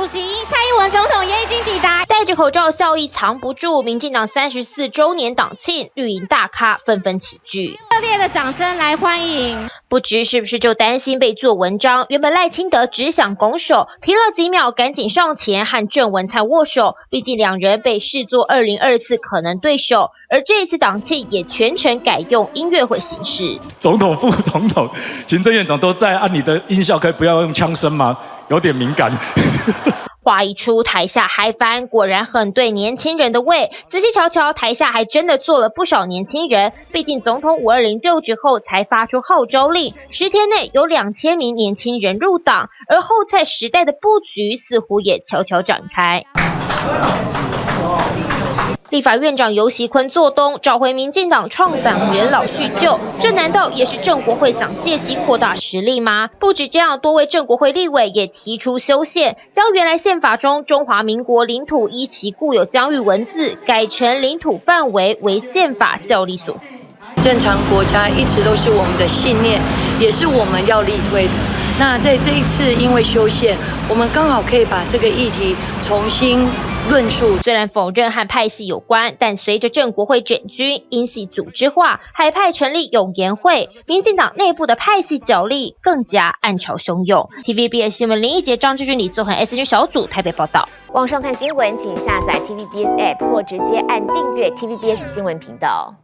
主席蔡英文总统也已经抵达。戴着口罩笑意藏不住，民进党34周年党庆，绿营大咖纷纷齐聚，热烈的掌声来欢迎。不知是不是就担心被做文章，原本赖清德只想拱手，停了几秒赶紧上前和郑文灿握手，毕竟两人被视作2024可能对手，而这一次党庆也全程改用音乐会形式。总统、副总统、行政院长都在，你的音效可以不要用枪声吗？有点敏感。话一出，台下嗨翻，果然很对年轻人的胃。仔细瞧瞧，台下还真的坐了不少年轻人。毕竟总统5206就职后才发出号召令，10天内有2000名年轻人入党，而后蔡时代的布局似乎也悄悄展开。立法院长游锡堃做东，找回民进党创党元老叙旧，这难道也是正国会想借机扩大实力吗？不止这样，多位正国会立委也提出修宪，将原来宪法中中华民国领土依其固有疆域文字，改成领土范围为宪法效力所及。正常国家一直都是我们的信念，也是我们要力推的。那在这一次因为修宪，我们刚好可以把这个议题重新论述。虽然否认和派系有关，但随着正国会整军、英系组织化，海派成立永延会，民进党内部的派系角力更加暗潮汹涌。TVBS 新闻林义杰、张志军、李作恒 SNG 小组台北报道。网上看新闻，请下载 TVBS App 或直接按订阅 TVBS 新闻频道。